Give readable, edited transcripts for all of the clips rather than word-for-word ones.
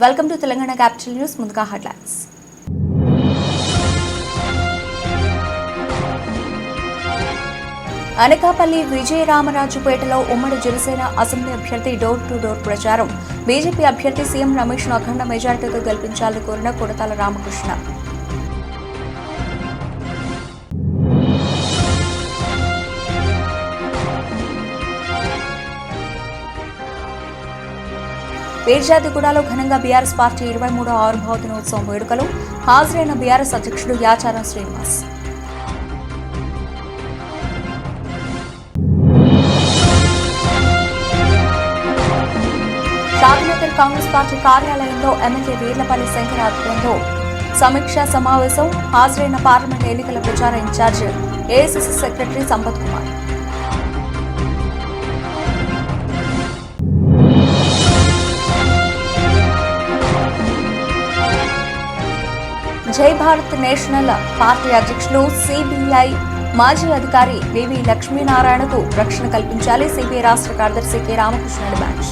Welcome to Telangana capital news. ముందుగా headlines. Anakapalli విజయరామరాజుపేటలో ఉమ్మడి Janasena assembly అభ్యర్థి డోర్ టు డోర్ ప్రచారం. బీజేపీ అభ్యర్థి సీఎం రమేష్ ను అఖండ మెజార్టీతో గెలిపించాలని కోరిన కొడతాల రామకృష్ణ. వీర్జాదిగూడలో ఘనంగా బీఆర్ఎస్ పార్టీ 23వ ఆవిర్భావ దినోత్సవం వేడుకలు. హాజరైన బీఆర్ఎస్ అధ్యక్షుడు యాచారం శ్రీనివాస్. షాద్నగర్ కాంగ్రెస్ పార్టీ కార్యాలయంలో ఎమ్మెల్యే వీర్లపల్లి శంకర్ ఆధ్వర్యంలో సమీక్షా సమావేశం. హాజరైన పార్లమెంట్ ఎన్నికల ప్రచార incharge AICC secretary Sampath Kumar. Jai Bharat national party అధ్యక్షులు సిబిఐ మాజీ అధికారి వివి లక్ష్మీనారాయణకు రక్షణ కల్పించాలి. సిబిఐ రాష్ట్ర కార్యదర్శి కె రామకృష్ణ డిమాండ్.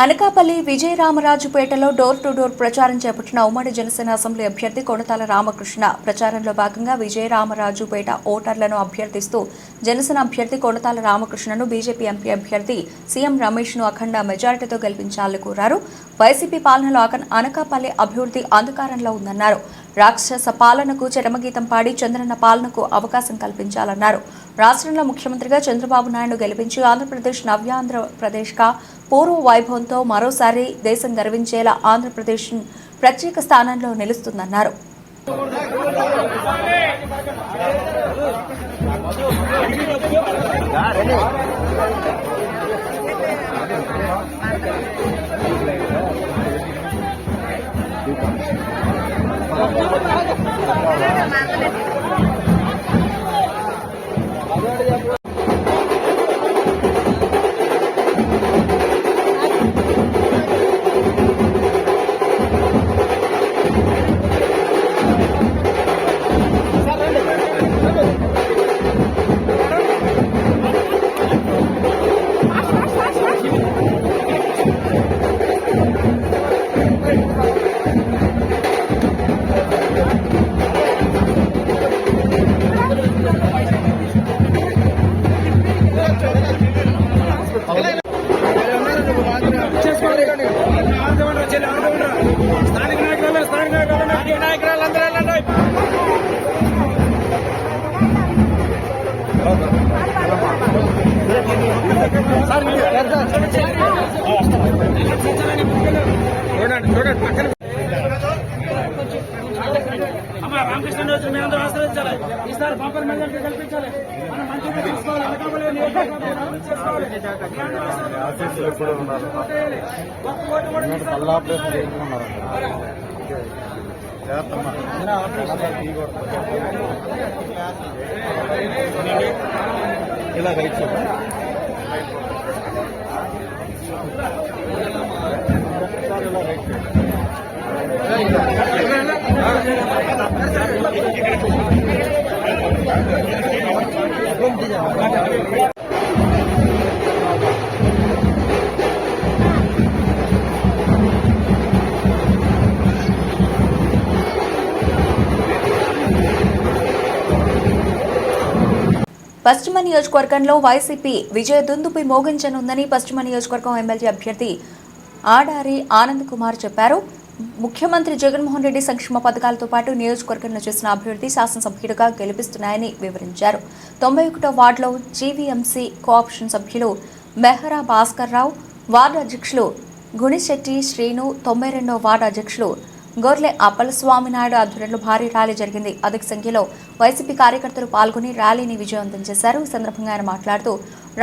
అనకాపల్లి విజయరామరాజుపేటలో డోర్ టు డోర్ ప్రచారం చేపట్టిన ఉమ్మడి జనసేన అసెంబ్లీ అభ్యర్థి కొడతాల రామకృష్ణ. ప్రచారంలో భాగంగా విజయరామరాజుపేట ఓటర్లను అభ్యర్థిస్తూ జనసేన అభ్యర్థి కొడతాల రామకృష్ణను బీజేపీ ఎంపీ అభ్యర్థి సీఎం రమేష్ ను అఖండ మెజారిటీతో గెలిపించాలని కోరారు. వైసీపీ పాలనలో అనకాపల్లి అభివృద్ధి అంధకారంలో ఉందన్నారు. రాక్షస పాలనకు చరమగీతం పాడి చంద్రన్న పాలనకు అవకాశం కల్పించాలన్నారు. రాష్ట్రంలో ముఖ్యమంత్రిగా చంద్రబాబు నాయుడు గెలిపించి ఆంధ్రప్రదేశ్ నవ్యాంధ్రప్రదేశ్గా పూర్వ వైభవంతో మరోసారి దేశం గర్వించేలా ఆంధ్రప్రదేశ్ ప్రత్యేక స్థానంలో నిలుస్తుందన్నారు. రామకృష్ణ రోజు మీ అందరూ ఆశ్రయించాలి. ఈసారి బంపర్ మెజారిటీ కల్పించాలి. మనం మంచిగా తీసుకోవాలి. ఇలా రైట్ పశ్చిమ నియోజకవర్గంలో వైసీపీ విజయ దుందుపై మోగించనుందని పశ్చిమ నియోజకవర్గం ఎమ్మెల్యే అభ్యర్థి ఆడారి ఆనంద్ కుమార్ చెప్పారు. ముఖ్యమంత్రి జగన్మోహన్ రెడ్డి సంక్షేమ పథకాలతో పాటు నియోజకవర్గంలో చేసిన అభివృద్ధి శాసనసభ్యుడిగా గెలిపిస్తున్నాయని వివరించారు. 91వ వార్డులో జీవీఎంసీ కోఆప్షన్ సభ్యులు మెహరా భాస్కర్ రావు, వార్డు అధ్యక్షులు గుణిశెట్టి శ్రీను, 92వ వార్డు అధ్యక్షులు గొర్లె అప్పలస్వామినాయుడు ఆధ్వర్యంలో భారీ ర్యాలీ జరిగింది. అధిక సంఖ్యలో వైసీపీ కార్యకర్తలు పాల్గొని ర్యాలీని విజయవంతం చేశారు. ఈ సందర్భంగా ఆయన మాట్లాడుతూ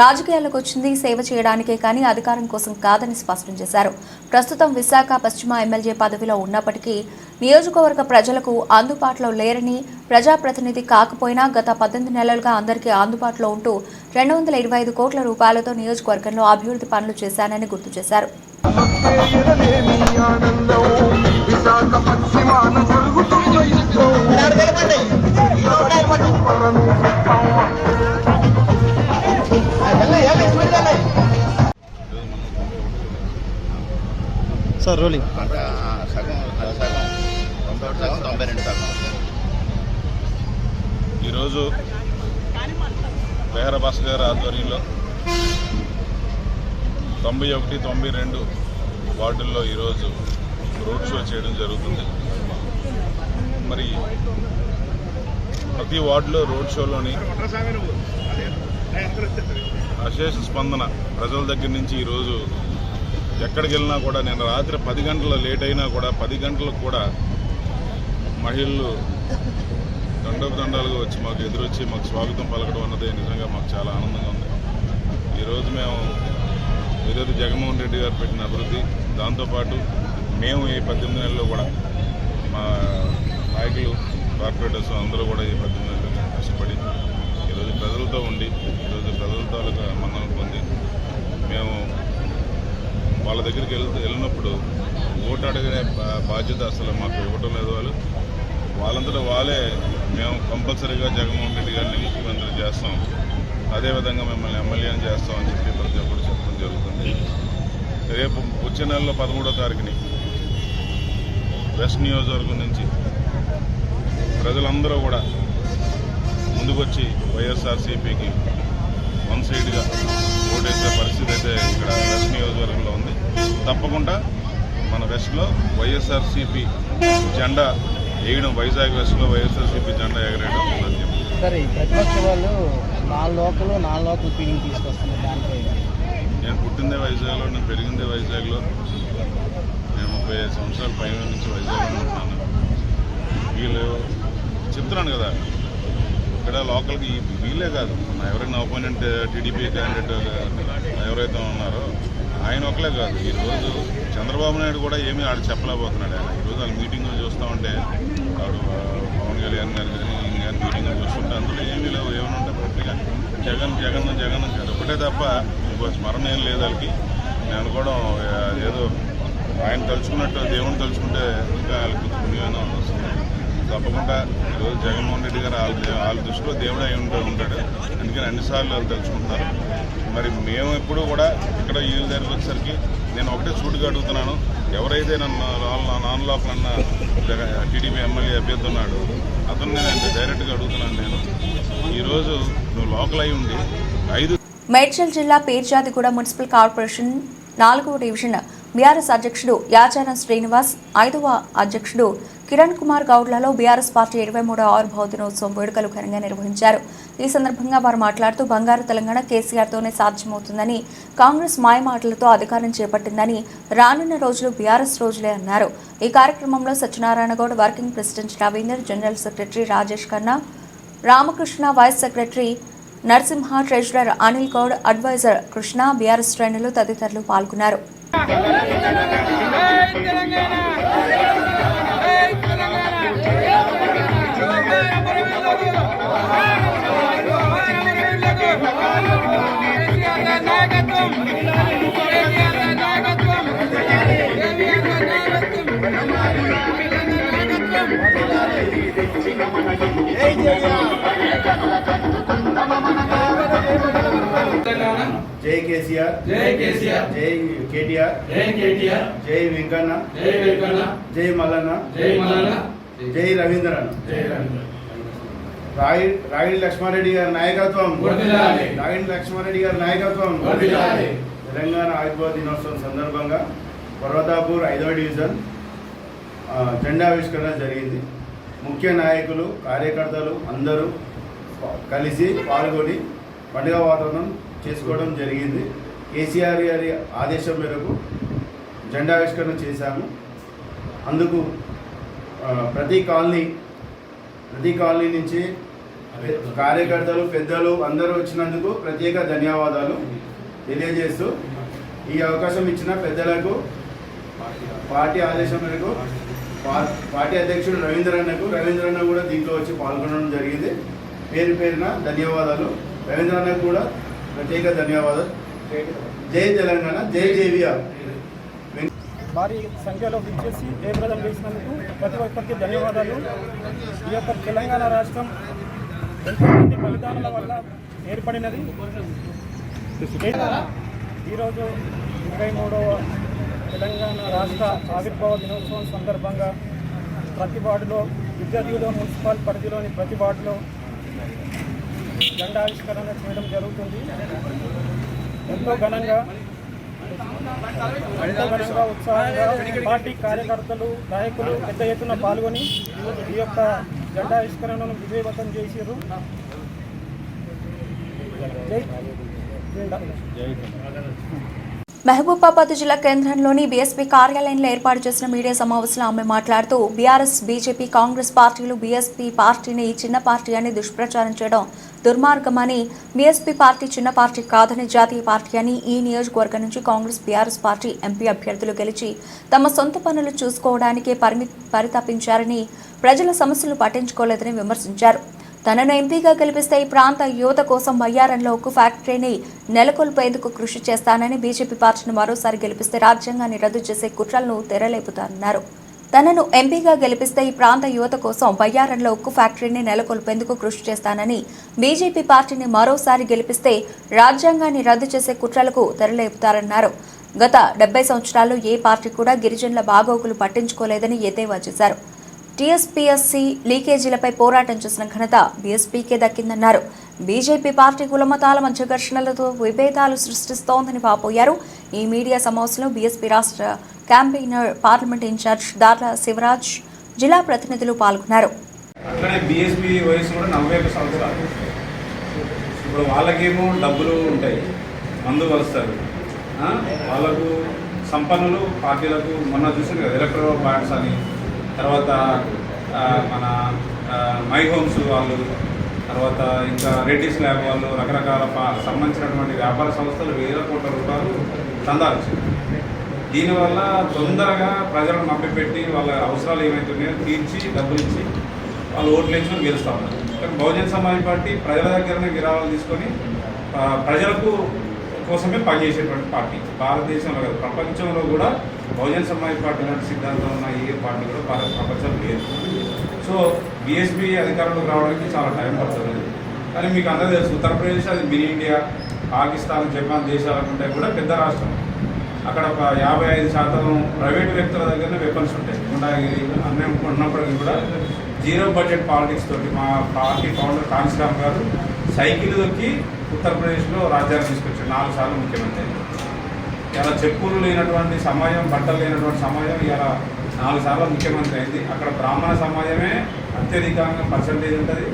రాజకీయాలకు వచ్చింది సేవ చేయడానికే కానీ అధికారం కోసం కాదని స్పష్టం చేశారు. ప్రస్తుతం విశాఖ పశ్చిమ ఎమ్మెల్యే పదవిలో ఉన్నప్పటికీ నియోజకవర్గ ప్రజలకు అందుబాటులో లేరని, ప్రజాప్రతినిధి కాకపోయినా గత 18 నెలలుగా అందరికీ అందుబాటులో ఉంటూ 225 కోట్ల రూపాయలతో నియోజకవర్గంలో అభివృద్ధి పనులు చేశానని గుర్తు చేశారు. సార్ రోలింగ్ అంటే సగం అది సగం 91 సగం 92 సగం. ఈరోజు బెహర భాస్ గారి ఆధ్వర్యంలో 91, 92 వార్డుల్లో ఈరోజు రోడ్ షో చేయడం జరుగుతుంది. మరి ప్రతి వార్డులో రోడ్ షోలోని అశేష స్పందన ప్రజల దగ్గర నుంచి ఈరోజు ఎక్కడికి వెళ్ళినా కూడా, నేను రాత్రి 10 గంటల లేట్ అయినా కూడా 10 గంటలకు కూడా మహిళలు దండోపదండాలుగా వచ్చి మాకు ఎదురొచ్చి మాకు స్వాగతం పలకడం అన్నది నిజంగా మాకు చాలా ఆనందంగా ఉంది. ఈరోజు మేము ఏదైతే జగన్మోహన్ రెడ్డి గారు పెట్టిన అభివృద్ధి, దాంతోపాటు మేము ఈ 18 నెలల్లో కూడా మా నాయకులు కార్పొరేటర్స్ అందరూ కూడా ఈ 18 నెలలు కష్టపడి ఈరోజు ప్రజలతో ఉండి ఈరోజు ప్రజలతో మన్నన పొంది మేము వాళ్ళ దగ్గరికి వెళ్ళినప్పుడు ఓటు అడిగే బాధ్యత అసలు మాకు ఇవ్వటం లేదు. వాళ్ళంతటా వాళ్ళే మేము కంపల్సరీగా జగన్మోహన్ రెడ్డి గారిని ముఖ్యమంత్రి చేస్తాం, అదేవిధంగా మిమ్మల్ని ఎమ్మెల్యేని చేస్తామని చెప్పి ప్రతి ఒక్కరు చెప్పడం జరుగుతుంది. రేపు వచ్చే నెలలో 13వ తారీఖుని వెస్ట్ నియోజకవర్గం నుంచి ప్రజలందరూ కూడా ముందుకొచ్చి వైఎస్ఆర్సీపీకి వన్ సైడ్గా ఓటేసే పరిస్థితి అయితే ఇక్కడ వెస్ట్ నియోజకవర్గంలో ఉంది. తప్పకుండా మన వెస్ట్లో వైఎస్ఆర్సీపీ జెండా వేయడం, వైజాగ్ వెస్ట్లో వైఎస్ఆర్సీపీ జెండా ఎగరేయడం సాధ్యం. సరే, ప్రతిపక్ష వాళ్ళు 4 లోకల్ ఫీలింగ్ తీసుకొస్తున్నారు. దానిపై నేను పుట్టిందే వైజాగ్లో, నేను పెరిగిందే వైజాగ్లో, నేను 35 సంవత్సరాల పైన నుంచి వైజాగ్లో ఉంటున్నాను. వీళ్ళు చెప్తున్నాను కదా, ఇక్కడ లోకల్కి వీళ్ళే కాదు, ఎవరైనా ఒపోనెంట్ టీడీపీ క్యాండిడేట్ ఎవరైతే ఉన్నారో ఆయన ఒకలే కాదు, ఈరోజు చంద్రబాబు నాయుడు కూడా ఏమీ ఆడు చెప్పలేకపోతున్నాడు. ఆయన ఈరోజు వాళ్ళ మీటింగ్లు చూస్తూ ఉంటే, ఆడు పవన్ కళ్యాణ్ గారు కానీ ఈయన గారి మీటింగ్లు చూస్తుంటే అందులో ఏమీ లేవు. ఏమైనా ఉంటే పూర్తిగా జగన్ జగన్ జగన్ ఒకటే తప్ప ఇంకో స్మరణ ఏం లేదు వాళ్ళకి. నేను అనుకోవడం ఏదో ఆయన తలుచుకున్నట్టు దేవుని తలుచుకుంటే ఇంకా వాళ్ళకి పుణ్యమైన వస్తుంది. తప్పకుండా ఈరోజు జగన్మోహన్ రెడ్డి గారు వాళ్ళ దృష్టిలో దేవుడు అయి ఉంటాడు, అందుకని అన్నిసార్లు వాళ్ళు తెలుసుకుంటున్నారు. మరి మేము ఎప్పుడూ కూడా ఇక్కడ ఈ దగ్గరికి వచ్చేసరికి నేను ఒకటే సూటిగా అడుగుతున్నాను, ఎవరైతే నన్ను నాన్ లోకల్ అన్న టీడీపీ ఎమ్మెల్యే అభ్యర్థి ఉన్నాడు అతన్ని నేను డైరెక్ట్గా అడుగుతున్నాను. నేను ఈరోజు నువ్వు లోకల్ అయి ఉండి 5 మేడ్చల్ జిల్లా పీర్జాదిగూడ మున్సిపల్ కార్పొరేషన్ 4వ డివిజన్ బీఆర్ఎస్ అధ్యక్షుడు యాచారం శ్రీనివాస్, 5వ అధ్యక్షుడు కిరణ్ కుమార్ గౌడ్లలో బీఆర్ఎస్ పార్టీ 23వ ఆవిర్భావ దినోత్సవం వేడుకలు ఘనంగా నిర్వహించారు. ఈ సందర్భంగా వారు మాట్లాడుతూ బంగారు తెలంగాణ కేసీఆర్తోనే సాధ్యమవుతుందని, కాంగ్రెస్ మాయమాటలతో అధికారం చేపట్టిందని, రానున్న రోజులు బీఆర్ఎస్ రోజులే అన్నారు. ఈ కార్యక్రమంలో Satyanarayana Goud, working president Ravinder, general secretary Rajesh Khanna, Ramakrishna, vice secretary Narasimha, treasurer Anil Goud, advisor Krishna, BRS శ్రేణులు తదితరులు పాల్గొన్నారు. జై కేసీఆర్, జై కేసీఆర్, జై కేటీఆర్, జై కేటీఆర్, జై వెంకన్న, జై వెంకన్న, జై మల్లన్న, జై మల్లన్న, జై రవీంద్రన్న, జై రవీంద్ర. రాగిడి లక్ష్మారెడ్డి గారి నాయకత్వం, రాగిడి లక్ష్మారెడ్డి గారి నాయకత్వం. తెలంగాణ ఆవిర్భావ దినోత్సవం సందర్భంగా పర్వతాపూర్ 5వ డివిజన్ జెండా ఆవిష్కరణ జరిగింది. ముఖ్య నాయకులు, కార్యకర్తలు అందరూ కలిసి పాల్గొని పండుగ వాతావరణం చేసుకోవడం జరిగింది. కేసీఆర్ గారి ఆదేశం మేరకు జెండా ఆవిష్కరణ చేశాము. అందుకు ప్రతి కాలనీ నుంచి కార్యకర్తలు, పెద్దలు అందరూ వచ్చినందుకు ప్రత్యేక ధన్యవాదాలు తెలియజేస్తూ, ఈ అవకాశం ఇచ్చిన పెద్దలకు, పార్టీ ఆదేశం మేరకు పార్టీ అధ్యక్షుడు రవీంద్రన్న కూడా దీంట్లో వచ్చి పాల్గొనడం జరిగింది. పేరు పేరున ధన్యవాదాలు. రవీంద్రన్నకు కూడా ప్రత్యేక ధన్యవాదాలు. జై తెలంగాణ, జై జేవిఆర్. భారీ సంఖ్యలో విచ్చేసి జయప్రదం చేసినందుకు ప్రతి ఒక్కరికి ధన్యవాదాలు. ఈ యొక్క తెలంగాణ రాష్ట్రం ఎంతోమంది బలిదానాల వల్ల ఏర్పడినది. ఈరోజు 23వ తెలంగాణ రాష్ట్ర ఆవిర్భావ దినోత్సవం సందర్భంగా ప్రతి వార్డులో విద్యార్థులు మున్సిపల్ పరిధిలోని ప్రతి వార్డులో జెండావిష్కరణ చేయడం జరుగుతుంది. ఎంతో ఘనంగా ఉత్సాహంగా పార్టీ కార్యకర్తలు నాయకులు పెద్ద ఎత్తున పాల్గొని ఈ యొక్క జెండావిష్కరణను విజయవంతం చేశారు. మహబూబాబాద్ జిల్లా కేంద్రంలోని బీఎస్పీ కార్యాలయంలో ఏర్పాటు చేసిన మీడియా సమావేశంలో ఆమె మాట్లాడుతూ బీఆర్ఎస్, బీజేపీ, కాంగ్రెస్ పార్టీలు బీఎస్పీ పార్టీని చిన్న పార్టీ అని దుష్ప్రచారం చేయడం దుర్మార్గమని, బీఎస్పీ పార్టీ చిన్న పార్టీ కాదని జాతీయ పార్టీ అని, ఈ నియోజకవర్గం నుంచి కాంగ్రెస్, బీఆర్ఎస్ పార్టీ ఎంపీ అభ్యర్థులు గెలిచి తమ సొంత పనులు చూసుకోవడానికే పరితపించారని, ప్రజల సమస్యలు పట్టించుకోలేదని విమర్శించారు. తనను ఎంపీగా గెలిపిస్తే ఈ ప్రాంత యువత కోసం బయ్యారంలో ఉక్కు ఫ్యాక్టరీని నెలకొల్పేందుకు కృషి చేస్తానని, బీజేపీ పార్టీని మరోసారి గెలిపిస్తే రాజ్యాంగాన్ని రద్దు చేసే కుట్రలను తెరలేపుతారన్నారు. తనను ఎంపీగా గెలిపిస్తే ఈ ప్రాంత యువత కోసం బయ్యారంలో ఉక్కు ఫ్యాక్టరీని నెలకొల్పేందుకు కృషి చేస్తానని, బీజేపీ పార్టీని మరోసారి గెలిపిస్తే రాజ్యాంగాన్ని రద్దు చేసే కుట్రలకు తెరలేపుతారన్నారు. గత 70 సంవత్సరాల్లో ఏ పార్టీ కూడా గిరిజనుల బాగోగులు పట్టించుకోలేదని ఎద్దేవా చేశారు. టీఎస్పీఎస్సీ లీకేజీలపై పోరాటం చేసిన ఘనత బీఎస్పీకే దక్కిందన్నారు. బీజేపీ పార్టీ కులమతాల మధ్య ఘర్షణలతో విభేదాలు సృష్టిస్తోందని వాపోయారు. ఈ మీడియా సమావేశంలో బీఎస్పీ రాష్ట్ర క్యాంపెయినర్, పార్లమెంట్ ఇన్ఛార్జ్ దార్ల శివరాజ్, జిల్లా ప్రతినిధులు పాల్గొన్నారు. అట్లనే బీఎస్పీ వయసు కూడా 41 సంవత్సరాలు. ఇప్పుడు వాళ్ళకేమో డబ్బులు ఉంటాయి, మందు కలుస్తారు, వాళ్ళకు సంపన్నులు పార్టీలకు మొన్న చూసింది కదా ఎలక్ట్రల్ బాండ్స్ అని, తర్వాత మన మై హోమ్స్ వాళ్ళు, తర్వాత ఇంకా రెడ్డిస్ ల్యాబ్ వాళ్ళు, రకరకాల సంబంధించినటువంటి వ్యాపార సంస్థలు వేల కోట్ల రూపాయలు చందాలు వచ్చాయి. దీనివల్ల తొందరగా ప్రజలను మభ్యపెట్టి వాళ్ళ అవసరాలు ఏమైతున్నాయో తీర్చి డబ్బులు ఇచ్చి వాళ్ళు ఓట్లు వేసుకొని గెలుస్తూ ఉన్నారు. కానీ బహుజన సమాజ్ పార్టీ ప్రజల దగ్గరనే విరాళాలు తీసుకొని ప్రజలకు కోసమే పనిచేసేటువంటి పార్టీ. భారతదేశంలో కాదు, ప్రపంచంలో కూడా బహుజన సమాజ్ పార్టీ లాంటి సిద్ధాంతం ఉన్న ఏ పార్టీ కూడా ప్రపంచంలో లేదు. సో బీఎస్పీ అధికారంలోకి రావడానికి చాలా టైం పడుతుంది. కానీ మీకు అందరూ తెలుసు, ఉత్తరప్రదేశ్ అది మినీ ఇండియా, పాకిస్తాన్, జపాన్ దేశాల కంటే కూడా పెద్ద రాష్ట్రం. అక్కడ 55% ప్రైవేటు వ్యక్తుల దగ్గరనే వెపన్స్ ఉంటాయి. గుండాగిరి అన్నీ ఉన్నప్పటికీ కూడా జీరో బడ్జెట్ పాలిటిక్స్ తోటి మా పార్టీ ఫౌండర్ కాంశీరామ్ గారు సైకిల్ దొక్కి ఉత్తరప్రదేశ్లో రాజ్యాన్ని తీసుకొచ్చారు. 4 సార్లు ముఖ్యమంత్రి. ఇలా చెప్పులు లేనటువంటి సమాజం, బట్టలు లేనటువంటి సమాజం ఇలా 4 సార్లు ముఖ్యమంత్రి అయింది. అక్కడ బ్రాహ్మణ సమాజమే అత్యధికంగా పర్సంటేజ్ ఉంటుంది.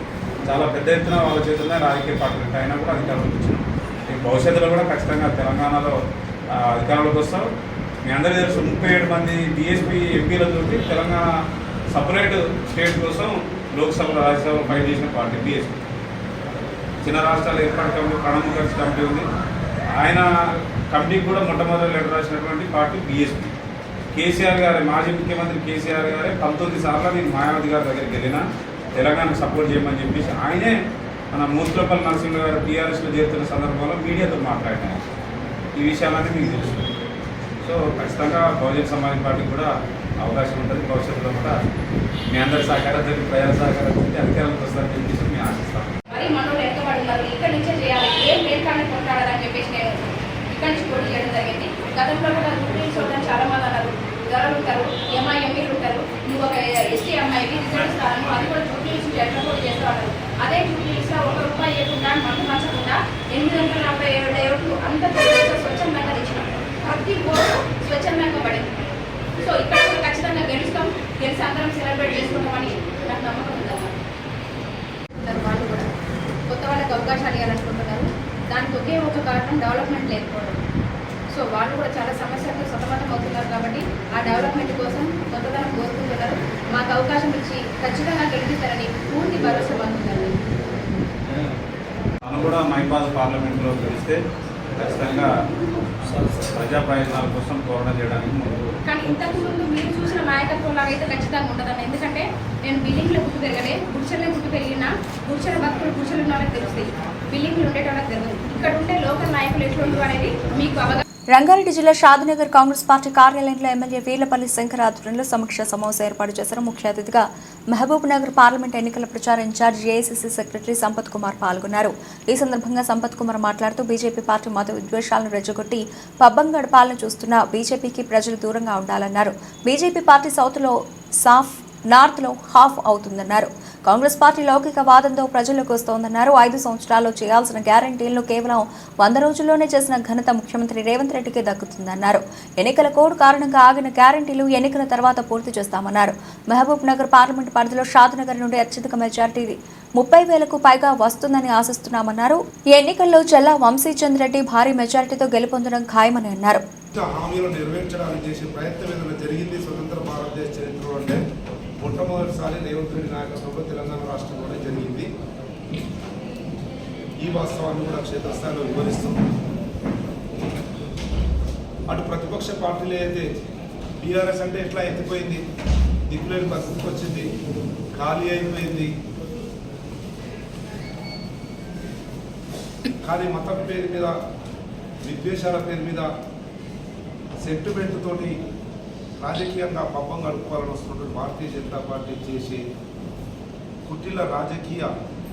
చాలా పెద్ద ఎత్తున వాళ్ళ చేతుల్లో రాజకీయ పార్టీలు అయినా కూడా అధికారంలోకి వచ్చినాం. భవిష్యత్తులో కూడా ఖచ్చితంగా తెలంగాణలో అధికారంలోకి వస్తాం. మీ అందరూ తెలుసు, 37 మంది బీఎస్పీ ఎంపీలతో తెలంగాణ సపరేట్ స్టేట్ కోసం లోక్సభలో, రాజ్యసభలో ఫైట్ చేసిన పార్టీ బీఎస్పీ. చిన్న రాష్ట్రాల ఏర్పాటు కమిటీ, ప్రణబ్ ముఖర్జీ కమిటీ ఉంది. ఆయన కమిటీకి కూడా మొట్టమొదటి లెటర్ రాసినటువంటి పార్టీ బీఎస్పీ. కేసీఆర్ గారే, మాజీ ముఖ్యమంత్రి కేసీఆర్ గారే 19 సార్లు నేను మాయావతి గారి దగ్గరికి వెళ్ళినా తెలంగాణకు సపోర్ట్ చేయమని చెప్పేసి ఆయనే మన మూత్రపల్లి నరసింహ గారు టీఆర్ఎస్లో చేరుతున్న సందర్భంలో మీడియాతో మాట్లాడినారు. ఈ విషయాలన్నీ మీకు తెలుసు. సో ఖచ్చితంగా బహుజన సమాజ్ పార్టీకి కూడా అవకాశం ఉంటుంది. భవిష్యత్తులో కూడా మీ అందరి సహకారంతో, ప్రజల సహకారంతో అధికారంలోకి వస్తారని చెప్పేసి మేము ఆశిస్తాం. మరి మనోళ్ళు ఎంతమంది ఉన్నారు, ఇక్కడ నుంచే చేయాలి, ఏం పేరుకాన్ని కొట్టాడని చెప్పేసి నేను ఇక్కడి నుంచి పోటీ చేయడం జరిగింది. గతంలో కూడా రూటీన్స్ చూడడానికి చాలా మంది అన్నారు, ధరలు ఉంటారు, ఎంఐఎంఈలు ఉంటారు, నువ్వు ఒక ఎస్టీ అమ్మాయికి రిజల్ట్ ఇస్తాను, అది కూడా రూటీన్స్ ఎట్లా పోటీ చేస్తూ ఉంటారు. అదే రూటీన్స్లో ₹1 ఇవ్వకుండా, మందు మార్చకుండా 847 అంత స్వచ్ఛందంగా తెచ్చినాం. ప్రతి ఓటు స్వచ్ఛందంగా పడింది. సో ఇక్కడ కూడా ఖచ్చితంగా గెలుస్తాం, గెలిచి అందరం సెలబ్రేట్ చేసుకుంటామని నాకు నమ్మకం ఉందన్నమాట. వాళ్ళు కూడా కొత్త వాళ్ళకి అవకాశాలు ఇవ్వాలనుకుంటున్నారు. దానికి ఒకే ఒక కారణం డెవలప్మెంట్ లేకపోవడం. సో వాళ్ళు కూడా చాలా సమస్యలతో సతమతం అవుతున్నారు. కాబట్టి ఆ డెవలప్మెంట్ కోసం కొత్తదనం కోరుకుంటున్నారు. మాకు అవకాశం ఇచ్చి ఖచ్చితంగా గెలిపిస్తారని పూర్తి భరోసా పొందుతున్నారు. తను కూడా మైబాద్ పార్లమెంట్లో గెలిస్తే ఖచ్చితంగా ప్రజా ప్రయోజనాల కోసం పోరాటం చేయడానికి ముందు. కానీ ఇంతకుముందు మీరు చూసిన నాయకత్వం లాగైతే ఖచ్చితంగా ఉంటుందన్న. ఎందుకంటే నేను బిల్డింగ్లో పుట్టి పెరగలే, గుడిసెల్లో పుట్టి పెరిగిన, గుడిసెల భక్తులు గుడిసెలు ఉన్న వాళ్ళకి తెలుస్తాయి, బిల్డింగ్లు ఉండేటోళ్ళకి తెలియదు. ఇక్కడ ఉండే లోకల్ నాయకులు ఎట్లుంటారు అనేది మీకు అవగాహన. రంగారెడ్డి జిల్లా షాద్నగర్ కాంగ్రెస్ పార్టీ కార్యాలయంలో ఎమ్మెల్యే వీర్లపల్లి శంకర్ ఆధ్వర్యంలో సమీక్ష సమావేశం ఏర్పాటు చేశారు. ముఖ్య అతిథిగా మహబూబ్ నగర్ పార్లమెంట్ ఎన్నికల ప్రచార incharge AICC secretary Sampath Kumar పాల్గొన్నారు. ఈ సందర్భంగా సంపత్ కుమార్ మాట్లాడుతూ బీజేపీ పార్టీ మత విద్వేషాలను రెచ్చగొట్టి పబ్బం గడపాలను చూస్తున్న బీజేపీకి ప్రజలు దూరంగా ఉండాలన్నారు. బీజేపీ పార్టీ సౌత్లో సాఫ్, నార్త్లో హాఫ్ అవుతుందన్నారు. కాంగ్రెస్ పార్టీ లౌకికవాదంతో ప్రజల్లోకి వస్తోందన్నారు. 5 సంవత్సరాల్లో చేయాల్సిన గ్యారంటీలను కేవలం 100 రోజుల్లోనే చేసిన ఘనత ముఖ్యమంత్రి రేవంత్ రెడ్డికి దక్కుతుందన్నారు. ఎన్నికల కోడ్ కారణంగా ఆగిన గ్యారంటీలు ఎన్నికల తర్వాత పూర్తి చేస్తామన్నారు. మహబూబ్ నగర్ పార్లమెంట్ పరిధిలో షాద్నగర్ నుండి అత్యధిక మెజార్టీ 30,000కు పైగా వస్తుందని ఆశిస్తున్నామన్నారు. ఈ ఎన్నికల్లో చల్లా వంశీచంద్ రెడ్డి భారీ మెజార్టీతో గెలుపొందడం ఖాయమని అన్నారు. హామీలు నెరవేర్చడానికి చేసే ప్రయత్నం ఏదైనా జరిగింది స్వతంత్ర భారతదేశ చరిత్రలో అంటే మొట్టమొదటిసారి రేవంత్ రెడ్డి నాయకత్వంలో తెలంగాణ రాష్ట్రంలోనే జరిగింది. ఈ వాస్తవాన్ని కూడా క్షేత్రస్థాయిలో వివరిస్తూ అటు ప్రతిపక్ష పార్టీలు అయితే టీఆర్ఎస్ అంటే ఎట్లా ఎత్తిపోయింది, దిక్కులేని పరిస్థితికి వచ్చింది, ఖాళీ అయిపోయింది. కానీ మతం పేరు మీద, విద్వేషాల పేరు మీద, సెంటిమెంట్ తోటి రాజకీయంగా పబ్బం గడుపుకోవాలని వస్తున్నటువంటి భారతీయ జనతా పార్టీ చేసే కుటిల రాజకీయ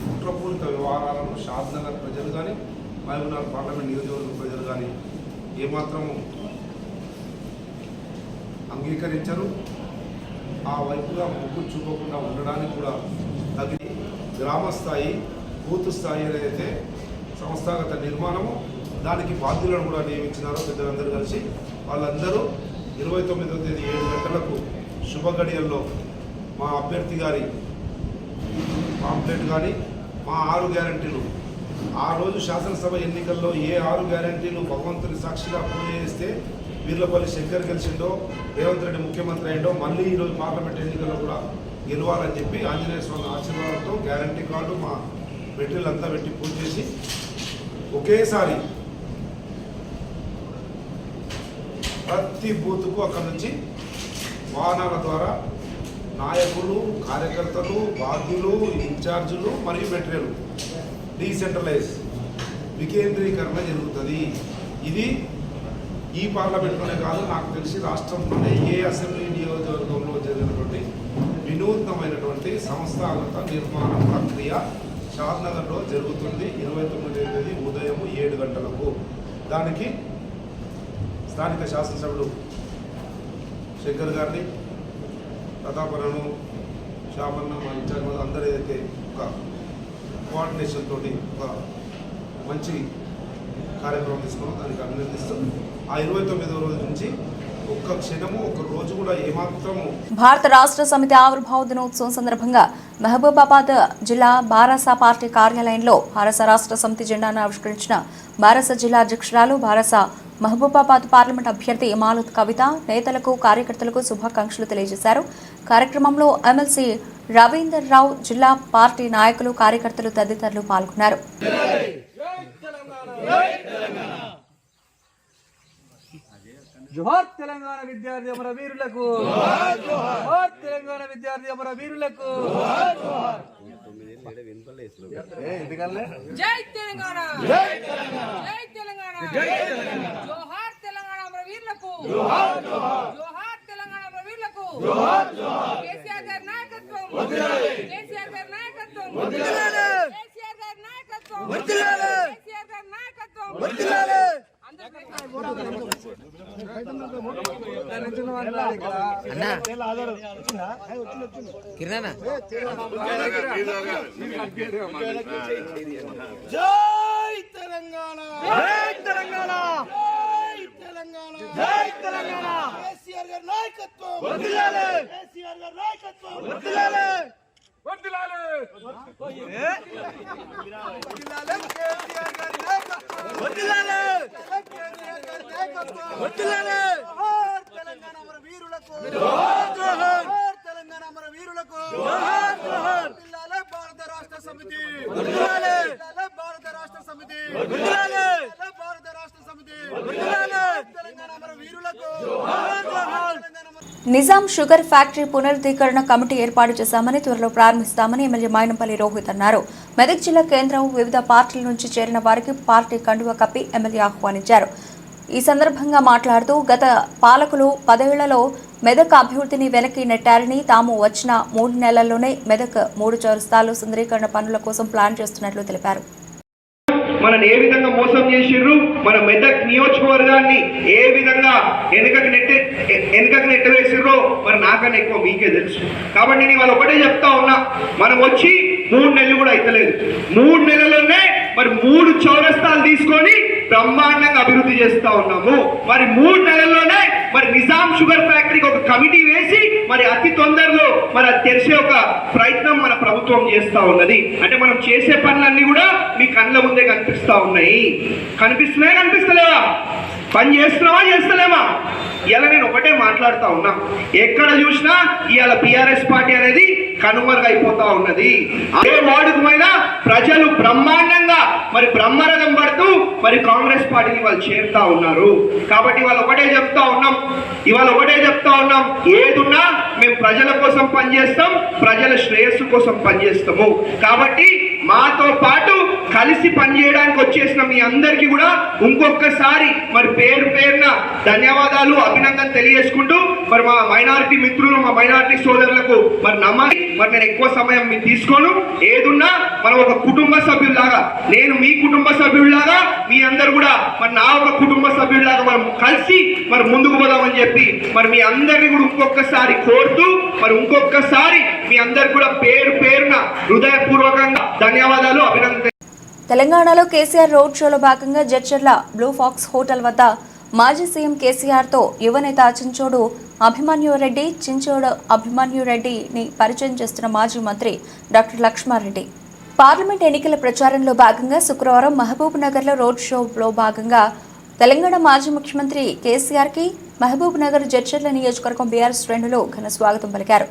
కుట్రపూరిత వ్యవహారాలను షాద్నగర్ ప్రజలు కానీ, మహబూబ్నగర్ పార్లమెంట్ నియోజకవర్గ ప్రజలు కానీ ఏమాత్రము అంగీకరించరు. ఆ వైపుగా మొగ్గు చూపకుండా ఉండడానికి కూడా తగిన గ్రామ స్థాయి, బూత్ స్థాయి ఏదైతే సంస్థాగత నిర్మాణము, దానికి బాధ్యులను కూడా నియమించినారో పెద్దలందరూ కలిసి వాళ్ళందరూ 29వ తేదీ 7 గంటలకు శుభ గడియల్లో మా అభ్యర్థి గారి పాంప్లెట్ కానీ, మా 6 గ్యారంటీలు, ఆ రోజు శాసనసభ ఎన్నికల్లో ఏ 6 గ్యారంటీలు భగవంతుని సాక్షిగా పూజ చేస్తే వీర్లపల్లి శంకర్ గెలిచిండో, రేవంత్ రెడ్డి ముఖ్యమంత్రి అయిండో, మళ్ళీ ఈరోజు పార్లమెంట్ ఎన్నికల్లో కూడా గెలవాలని చెప్పి ఆంజనేయ స్వామి ఆశీర్వాదంతో గ్యారంటీ కార్డు మా మెటీరియల్ అంతా పెట్టి పూజ చేసి ఒకేసారి ప్రతి బూత్కు అక్కడి నుంచి వాహనాల ద్వారా నాయకులు, కార్యకర్తలు, బాధ్యులు, ఇన్ఛార్జీలు మరియు మెటీరియల్ డీసెంట్రలైజ్ వికేంద్రీకరణ జరుగుతుంది. ఇది ఈ పార్లమెంట్లోనే కాదు, నాకు తెలిసి రాష్ట్రంలోనే ఏ అసెంబ్లీ నియోజకవర్గంలో జరిగినటువంటి వినూత్నమైనటువంటి సంస్థాగత నిర్మాణ ప్రక్రియ షాద్నగర్లో జరుగుతుంది. 29వ తేదీ ఉదయం 7 గంటలకు. దానికి స్థానిక శాసనసభ్యుడు శంకర్ గారిని, ప్రతాపనను, శామన్న, మా ఇన్ఛార్జ్ అందరూ ఏదైతే ఒక కోఆర్డినేషన్ తోటి ఒక మంచి కార్యక్రమం తీసుకున్నాం, దానికి అభినందిస్తూ ఆ 29వ రోజు నుంచి ఒక్క క్షణము, ఒక్క రోజు కూడా ఏమాత్రము. భారత రాష్ట్ర సమితి ఆవిర్భావ దినోత్సవం సందర్భంగా మహబూబాబాద్ జిల్లా బారాస పార్టీ కార్యాలయంలో భారత రాష్ట్ర సమితి జెండాను ఆవిష్కరించిన బారాస జిల్లా అధ్యక్షురాలు, బారాస మహబూబాబాద్ పార్లమెంట్ అభ్యర్థి మాలుత్ కవిత నేతలకు, కార్యకర్తలకు శుభాకాంక్షలు తెలియజేశారు. కార్యక్రమంలో ఎమ్మెల్సీ రవీందర్ రావు, జిల్లా పార్టీ నాయకులు, కార్యకర్తలు తదితరులు పాల్గొన్నారు. జోహార్ తెలంగాణ విద్యార్థి అమర వీరులకు, జోహార్ తెలంగాణ విద్యార్థి అమర వీరులకు, జై తెలంగాణ, జై తెలంగాణ, జోహార్ తెలంగాణ అమర వీరులకు, జోహార్ తెలంగాణ అమర వీరులకు, కేసీఆర్ గారి నాయకత్వం, కేసీఆర్ గారి నాయకత్వం, కేసీఆర్ గారి నాయకత్వం, కేసీఆర్ గారి నాయకత్వం. కిరణా జై తెలంగాణ, జై తెలంగాణ, జై తెలంగాణ. కేసీఆర్ గారి నాయకత్వం వర్ధిల్లాలి, కేసీఆర్ గారి నాయకత్వం వర్ధిల్లాలి, వర్ధిల్లాలి, కేసీఆర్ గారి నాయకత్వం వర్ధిల్లాలి, కేసీఆర్ గారి నాయకత్వం వర్ధిల్లాలి. జోహార్ తెలంగాణ అమర వీరులకు, జోహార్ జోహార్ తెలంగాణ అమర వీరులకు, జోహార్ జోహార్. వర్ధిల్లాలి భారత రాష్ట్ర సమితి, వర్ధిల్లాలి భారత రాష్ట్ర సమితి, వర్ధిల్లాలి భారత రాష్ట్ర సమితి, వర్ధిల్లాలి తెలంగాణ అమర వీరులకు, జోహార్ జోహార్. నిజాం షుగర్ ఫ్యాక్టరీ పునరుద్ధీకరణ కమిటీ ఏర్పాటు చేశామని, త్వరలో ప్రారంభిస్తామని ఎమ్మెల్యే మైనంపల్లి రోహిత్ అన్నారు. మెదక్ జిల్లా కేంద్రం వివిధ పార్టీల నుంచి చేరిన వారికి పార్టీ కండువా కప్పి ఎమ్మెల్యే ఆహ్వానించారు. ఈ సందర్భంగా మాట్లాడుతూ గత పాలకులు 10 ఏళ్లలో మెదక్ అభివృద్ధిని వెనక్కి నెట్టారని, తాము వచ్చిన 3 నెలల్లోనే మెదక్ 3 చౌరస్తాలు సుందరీకరణ పనుల కోసం ప్లాన్ చేస్తున్నట్లు తెలిపారు. మనని ఏ విధంగా మోసం చేసిర్రు, మన మెదక్ నియోజకవర్గాన్ని ఏ విధంగా వెనుకకు నెట్టవేసిర్రో మరి నాకన్నా ఎక్కువ మీకే తెలుసు. కాబట్టి నేను వాళ్ళు ఒకటే చెప్తా ఉన్నా, మనం వచ్చి 3 నెలలు కూడా అయితలేదు. 3 నెలల్లోనే మరి 3 చౌరస్తాలు తీసుకొని బ్రహ్మాండంగా అభివృద్ధి చేస్తా ఉన్నాము. మరి 3 నెలల్లోనే మరి నిజాం షుగర్ ఫ్యాక్టరీకి ఒక కమిటీ వేసి మరి అతి తొందరలో మరి అది తెరిచే ఒక ప్రయత్నం మన ప్రభుత్వం చేస్తా ఉన్నది. అంటే మనం చేసే పనులన్నీ కూడా మీ కళ్ళ ముందే కనిపిస్తా ఉన్నాయి. కనిపిస్తున్నాయా, కనిపిస్తలేవా? పని చేస్తున్నావా, చేస్తలేమా? ఇలా నేను ఒకటే మాట్లాడుతూ ఉన్నా, ఎక్కడ చూసినా ఇవాళ బీఆర్ఎస్ పార్టీ అనేది కనుమరుగైపోతా ఉన్నది. అదే వార్డుకు పోయినా ప్రజలు బ్రహ్మాండంగా మరి బ్రహ్మరథం పడుతూ మరి కాంగ్రెస్ పార్టీని వాళ్ళు చేరుతా ఉన్నారు. కాబట్టి ఇవాళ ఒకటే చెప్తా ఉన్నాం, ఏదున్నా మేము ప్రజల కోసం పనిచేస్తాం, ప్రజల శ్రేయస్సు కోసం పనిచేస్తాము. కాబట్టి మాతో పాటు కలిసి పనిచేయడానికి వచ్చేసిన మీ అందరికీ కూడా ఇంకొకసారి మరి పేరున ధన్యవాదాలు, అభినందన తెలియజేసుకుంటూ మరి మా మైనారిటీ మిత్రులు, మా మైనారిటీ సోదరులకు మరి నమ్మాలి. మరి నేను ఎక్కువ సమయం మీరు తీసుకోను. ఏదున్నా మనం ఒక కుటుంబ సభ్యుల్లాగా, నేను మీ కుటుంబ సభ్యుల్లాగా, మీ అందరు కూడా మరి నా ఒక కుటుంబ సభ్యుల్లాగా మనం కలిసి మరి ముందుకు పోదామని చెప్పి మరి మీ అందరినీ కూడా ఇంకొకసారి కోరుతూ మరి ఇంకొకసారి మీ అందరు కూడా పేరున హృదయపూర్వకంగా ధన్యవాదాలు, అభినందన. తెలంగాణలో కేసీఆర్ రోడ్ షోలో భాగంగా జడ్చర్ల బ్లూ ఫాక్స్ హోటల్ వద్ద మాజీ సీఎం కేసీఆర్తో యువనేత చించోడు అభిమన్యు రెడ్డిని పరిచయం చేస్తున్న మాజీ మంత్రి డాక్టర్ లక్ష్మారెడ్డి. పార్లమెంట్ ఎన్నికల ప్రచారంలో భాగంగా శుక్రవారం మహబూబ్ నగర్లో రోడ్ షోలో భాగంగా తెలంగాణ మాజీ ముఖ్యమంత్రి కేసీఆర్కి మహబూబ్ నగర్ జడ్చర్ల నియోజకవర్గం బీఆర్ఎస్ శ్రేణులు ఘన స్వాగతం పలికారు.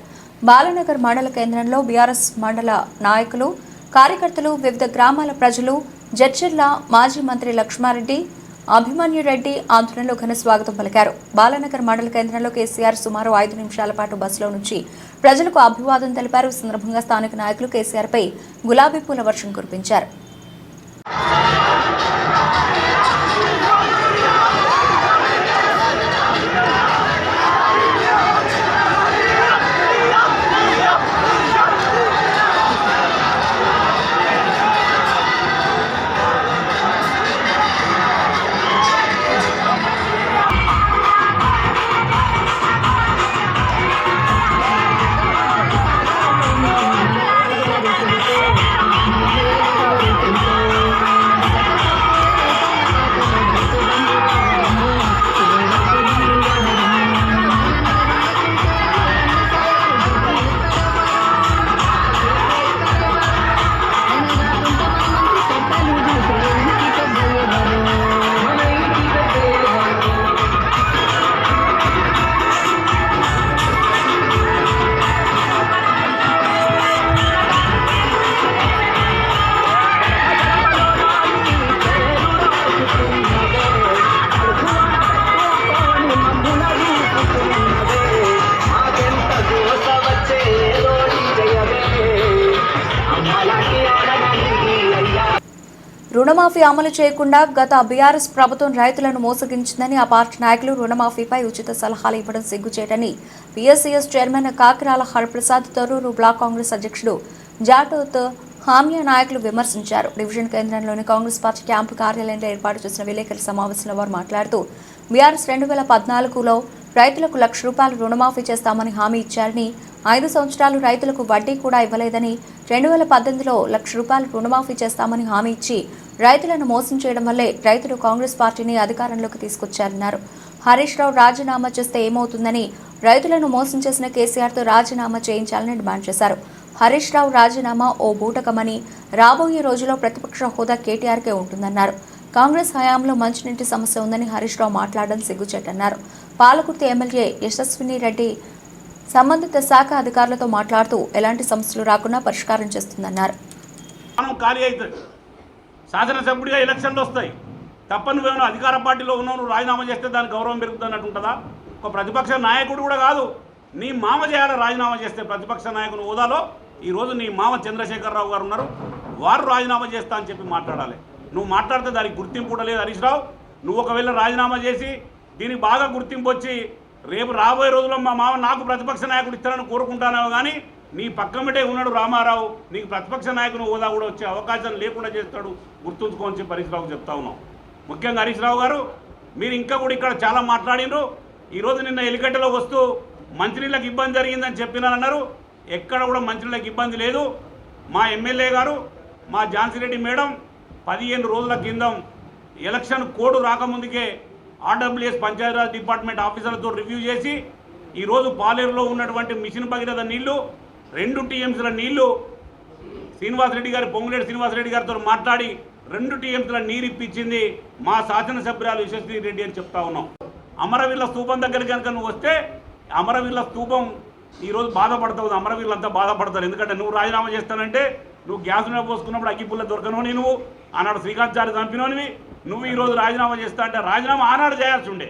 బాలనగర్ మండల కేంద్రంలో బీఆర్ఎస్ మండల నాయకులు, కార్యకర్తలు, వివిధ గ్రామాల ప్రజలు జడ్చర్ల మాజీ మంత్రి లక్ష్మారెడ్డి, అభిమన్యు రెడ్డి ఆధ్వర్యంలో ఘన స్వాగతం పలికారు. బాలనగర్ మండల కేంద్రంలో కేసీఆర్ సుమారు 5 నిమిషాల పాటు బస్సులో నుంచి ప్రజలకు అభివాదం తెలిపారు. ఈ సందర్భంగా స్థానిక నాయకులు కేసీఆర్పై గులాబీ పూల వర్షం కురిపించారు. రుణమాఫీ అమలు చేయకుండా గత బీఆర్ఎస్ ప్రభుత్వం రైతులను మోసగించిందని ఆ పార్టీ నాయకులు రుణమాఫీపై ఉచిత సలహాలు ఇవ్వడం సిగ్గుచేటని PSCS chairman Kakirala Hariprasad, Thorrur block Congress అధ్యక్షుడు జాటోత్ హామియా నాయకులు విమర్శించారు. డివిజన్ కేంద్రంలోని కాంగ్రెస్ పార్టీ క్యాంపు కార్యాలయంలో ఏర్పాటు చేసిన విలేకరుల సమావేశంలో వారు మాట్లాడుతూ బీఆర్ఎస్ 2014లో రైతులకు ₹1,00,000 రుణమాఫీ చేస్తామని హామీ ఇచ్చారని, 5 సంవత్సరాలు రైతులకు వడ్డీ కూడా ఇవ్వలేదని, 2018లో ₹1,00,000 రుణమాఫీ చేస్తామని హామీ ఇచ్చి రైతులను మోసం చేయడం వల్లే రైతులు కాంగ్రెస్ పార్టీని అధికారంలోకి తీసుకొచ్చారన్నారు. హరీష్ రావు రాజీనామా చేస్తే ఏమవుతుందని, రైతులను మోసం చేసిన కేసీఆర్తో రాజీనామా చేయించాలని డిమాండ్ చేశారు. హరీష్ రావు రాజీనామా ఓ బూటకమని, రాబోయే రోజుల్లో ప్రతిపక్ష హోదా కేటీఆర్కే ఉంటుందన్నారు. కాంగ్రెస్ హయాంలో మంచినీటి సమస్య ఉందని హరీష్ రావు మాట్లాడడం సిగ్గుచేటన్నారు. పాలకుర్తి ఎమ్మెల్యే యశస్విని రెడ్డి సంబంధిత శాఖ అధికారులతో మాట్లాడుతూ ఎలాంటి సమస్యలు రాకుండా పరిష్కారం చేస్తుందన్నారు. శాసనసభ్యుడిగా ఎలక్షన్లు వస్తాయి, తప్ప నువ్వేమో అధికార పార్టీలో ఉన్నావు, నువ్వు రాజీనామా చేస్తే దానికి గౌరవం పెరుగుతున్నట్టు ఉంటుందా? ఒక ప్రతిపక్ష నాయకుడు కూడా కాదు, నీ మామ చేయాలి రాజీనామా చేస్తే. ప్రతిపక్ష నాయకుని హోదాలో ఈరోజు నీ మామ చంద్రశేఖరరావు గారు ఉన్నారు, వారు రాజీనామా చేస్తా అని చెప్పి మాట్లాడాలి. నువ్వు మాట్లాడితే దానికి గుర్తింపు కూడా లేదు హరీష్ రావు. నువ్వు ఒకవేళ రాజీనామా చేసి దీనికి బాగా గుర్తింపు వచ్చి రేపు రాబోయే రోజుల్లో మా మామ నాకు ప్రతిపక్ష నాయకుడు ఇస్తానని కోరుకుంటానేమో కానీ నీ పక్కమిటే ఉన్నాడు రామారావు, నీకు ప్రతిపక్ష నాయకుని హోదా కూడా వచ్చే అవకాశం లేకుండా చేస్తాడు, గుర్తుంచుకోని చెప్పి హరీష్ రావుకు చెప్తా ఉన్నాం. ముఖ్యంగా హరీష్ రావు గారు మీరు ఇంకా కూడా ఇక్కడ చాలా మాట్లాడినరు. ఈరోజు నిన్న ఎలికట్టలో వస్తూ మంత్రిలకు ఇబ్బంది జరిగిందని చెప్పినారన్నారు. ఎక్కడ కూడా మంత్రులకు ఇబ్బంది లేదు. మా ఎమ్మెల్యే గారు మా ఝాన్సీ రెడ్డి మేడం 15 రోజుల కిందం ఎలక్షన్ కోడ్ రాకముందుకే ఆర్డబ్ల్యూఎస్ పంచాయతీరాజ్ డిపార్ట్మెంట్ ఆఫీసర్లతో రివ్యూ చేసి ఈరోజు పాలేరులో ఉన్నటువంటి మిషన్ భగీరథ నీళ్లు 2 టీఎంసీల నీళ్లు శ్రీనివాసరెడ్డి గారు పొంగులేటి శ్రీనివాసరెడ్డి గారితో మాట్లాడి 2 టీఎంసీల నీరు ఇప్పించింది మా శాసనసభ్యురాలు యశస్వి రెడ్డి అని చెప్తా ఉన్నాం. అమరవీరుల స్తూపం దగ్గరికి కనుక నువ్వు వస్తే అమరవీరుల స్తూపం ఈరోజు బాధపడతావు. అమరవీరులంతా బాధపడతారు. ఎందుకంటే నువ్వు రాజీనామా చేస్తానంటే నువ్వు గ్యాస్ మీద పోసుకున్నప్పుడు అగ్గిపుల్ల దొరకనోని, నువ్వు ఆనాడు శ్రీకాంత్ సార్ చంపినోనివి, నువ్వు ఈరోజు రాజీనామా చేస్తా అంటే రాజీనామా ఆనాడు చేయాల్సి ఉండే.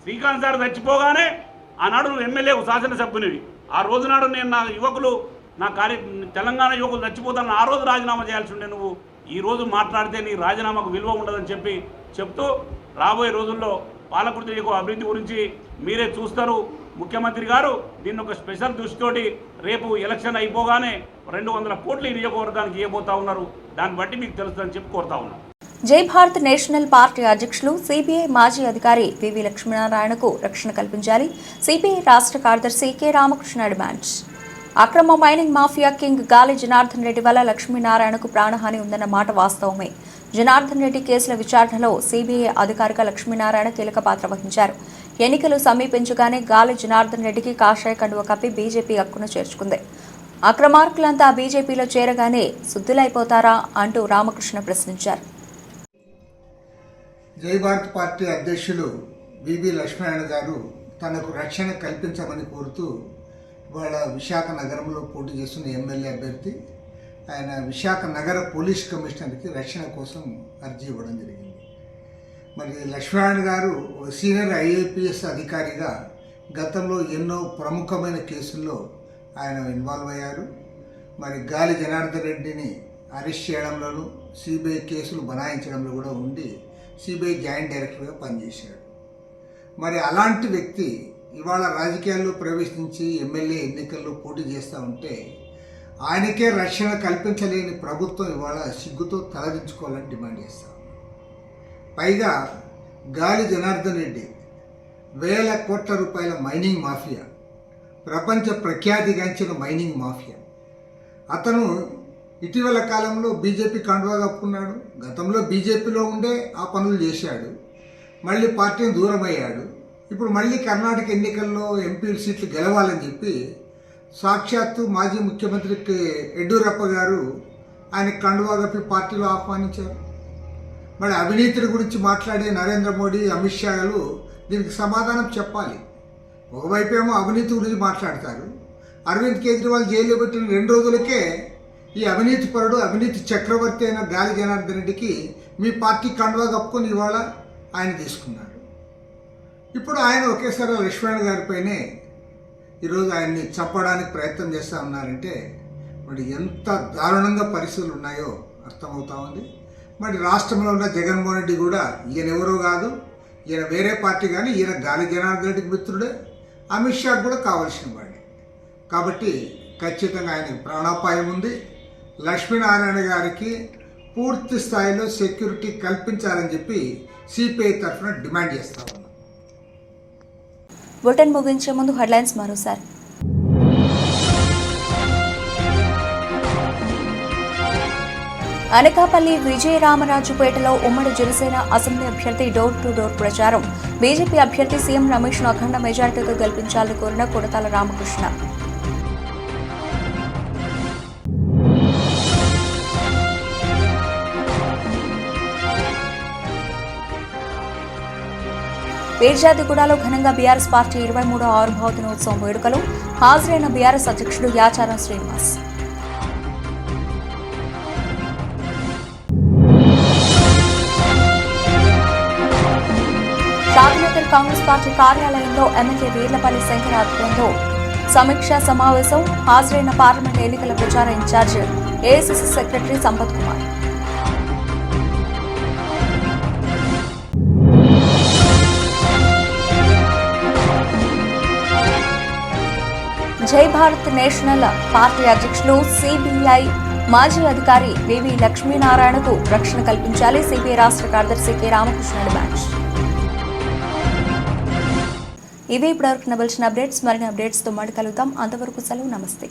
శ్రీకాంత్ సార్ చచ్చిపోగానే ఆనాడు నువ్వు ఎమ్మెల్యే శాసనసభ్యునివి. ఆ రోజునాడు నేను నా యువకులు నా తెలంగాణ యువకులు చచ్చిపోతానని ఆ రోజు రాజీనామా చేయాల్సి ఉండే. నువ్వు ఈరోజు మాట్లాడితే నీ రాజీనామాకు విలువ ఉండదని చెప్తూ రాబోయే రోజుల్లో పాలకుర్తి అభివృద్ధి గురించి మీరే చూస్తారు. ముఖ్యమంత్రి గారు దీన్ని ఒక స్పెషల్ దృష్టితోటి రేపు ఎలక్షన్ అయిపోగానే 200 కోట్లు ఈ నియోజకవర్గానికి ఇవ్వబోతా ఉన్నారు. దాన్ని బట్టి మీకు తెలుస్తుందని చెప్పి కోరుతా ఉన్నాం. జై భారత్ నేషనల్ పార్టీ అధ్యక్షులు సిపిఐ మాజీ అధికారి వివి లక్ష్మీనారాయణకు రక్షణ కల్పించాలి. సిపిఐ రాష్ట్ర కార్యదర్శి కె రామకృష్ణ డిమాండ్స్. అక్రమ మైనింగ్ మాఫియా కింగ్ గాలి జనార్దన్ రెడ్డి వల్ల లక్ష్మీనారాయణకు ప్రాణహాని ఉందన్న మాట వాస్తవమే. జనార్దన్ రెడ్డి కేసుల విచారణలో సిబిఐ అధికారిగా లక్ష్మీనారాయణ కీలక పాత్ర వహించారు. ఎన్నికలు సమీపించగానే గాలి జనార్దన్ రెడ్డికి కాషాయ కండువ కప్పి బీజేపీ హక్కును చేర్చుకుంది. అక్రమార్కులంతా బీజేపీలో చేరగానే శుద్ధులైపోతారా అంటూ రామకృష్ణ ప్రశ్నించారు. జై భారత్ పార్టీ అధ్యక్షులు వివి లక్ష్మీనారాయణ గారు తనకు రక్షణ కల్పించమని కోరుతూ ఇవాళ విశాఖ నగరంలో పోటీ చేస్తున్న ఎమ్మెల్యే అభ్యర్థి ఆయన విశాఖ నగర పోలీస్ కమిషనర్కి రక్షణ కోసం అర్జీ ఇవ్వడం జరిగింది. మరి లక్ష్మీనారాయణ గారు సీనియర్ ఐఏపీఎస్ అధికారిగా గతంలో ఎన్నో ప్రముఖమైన కేసుల్లో ఆయన ఇన్వాల్వ్ అయ్యారు. మరి గాలి జనార్దన్ రెడ్డిని అరెస్ట్ చేయడంలోనూ సిబిఐ కేసులు బనాయించడంలో కూడా ఉండి సిబిఐ జాయింట్ డైరెక్టర్గా పనిచేశాడు. మరి అలాంటి వ్యక్తి ఇవాళ రాజకీయాల్లో ప్రవేశించి ఎమ్మెల్యే ఎన్నికల్లో పోటీ చేస్తూ ఉంటే ఆయనకే రక్షణ కల్పించలేని ప్రభుత్వం ఇవాళ సిగ్గుతో తలదించుకోవాలని డిమాండ్ చేస్తాం. పైగా గాలి జనార్దన్ రెడ్డి వేల కోట్ల రూపాయల మైనింగ్ మాఫియా, ప్రపంచ ప్రఖ్యాతిగాంచిన మైనింగ్ మాఫియా. అతను ఇటీవల కాలంలో బీజేపీ కండువా కప్పుకున్నాడు. గతంలో బీజేపీలో ఉండే ఆ పనులు చేశాడు. మళ్ళీ పార్టీని దూరం అయ్యాడు. ఇప్పుడు మళ్ళీ కర్ణాటక ఎన్నికల్లో ఎంపీ సీట్లు గెలవాలని చెప్పి సాక్షాత్తు మాజీ ముఖ్యమంత్రి యడ్యూరప్ప గారు ఆయన కండువా కప్పి పార్టీలో ఆహ్వానించారు. మరి అవినీతి గురించి మాట్లాడే నరేంద్ర మోడీ, అమిత్ షాలు దీనికి సమాధానం చెప్పాలి. ఒకవైపేమో అవినీతి గురించి మాట్లాడతారు. అరవింద్ కేజ్రీవాల్ జైల్లో పెట్టిన 2 రోజులకే ఈ అవినీతి పరుడు, అవినీతి చక్రవర్తి అయిన గాలి జనార్దన్ రెడ్డికి మీ పార్టీ కండువా కప్పుకొని ఇవాళ ఆయన తీసుకున్నాడు. ఇప్పుడు ఆయన ఒకేసారి లక్ష్మణ్ గారిపైనే ఈరోజు ఆయన్ని చంపడానికి ప్రయత్నం చేస్తూ ఉన్నారంటే మరి ఎంత దారుణంగా పరిస్థితులు ఉన్నాయో అర్థమవుతా ఉంది. మరి రాష్ట్రంలో ఉన్న జగన్మోహన్ రెడ్డి కూడా ఈయన ఎవరో కాదు, ఈయన వేరే పార్టీ కానీ ఈయన గాలి జనార్దన్ రెడ్డికి మిత్రుడే, అమిత్ షాకు కూడా కావాల్సిన వాడే. కాబట్టి ఖచ్చితంగా ఆయనకు ప్రాణాపాయం ఉంది. లక్ష్మీనారాయణ గారికి పూర్తి స్థాయిలో సెక్యూరిటీ కల్పించాలని చెప్పి సిపిఐ తరఫున డిమాండ్ చేస్తా ఉన్నాం. బులెటిన్ ముగించే ముందు హెడ్లైన్స్ మరోసారి. అనకాపల్లి విజయరామరాజుపేటలో ఉమ్మడి జనసేన అసెంబ్లీ అభ్యర్థి డోర్ టు డోర్ ప్రచారం. బీజేపీ అభ్యర్థి సీఎం రమేష్ను అఖండ మెజార్టీతో గెలిపించాలని కోరిన కొడతాల రామకృష్ణ. వీర్జాదిగూడలో ఘనంగా బీఆర్ఎస్ పార్టీ 23వ ఆవిర్భావ దినోత్సవం వేడుకలు. హాజరైన బీఆర్ఎస్ అధ్యక్షుడు యాచారం శ్రీనివాస్. షాద్నగర్ కాంగ్రెస్ పార్టీ కార్యాలయంలో ఎమ్మెల్యే వీర్లపల్లి శంకర్ ఆధ్వర్యంలో సమీక్షా సమావేశం. హాజరైన పార్లమెంట్ ఎన్నికల ప్రచార incharge AICC secretary Sampath Kumar. Jai Bharat national party అధ్యక్షులు సిబిఐ మాజీ అధికారి వివి లక్ష్మీనారాయణకు రక్షణ కల్పించాలి. సిబిఐ రాష్ట్ర కార్యదర్శి కె రామకృష్ణ డిమాండ్. ఇవే ఇప్పటివరకు నవలసిన అప్డేట్స్. మరిన్ని అప్డేట్స్తో మళ్ళీ కలుద్దాం. అంతవరకు సెలవు. నమస్తే.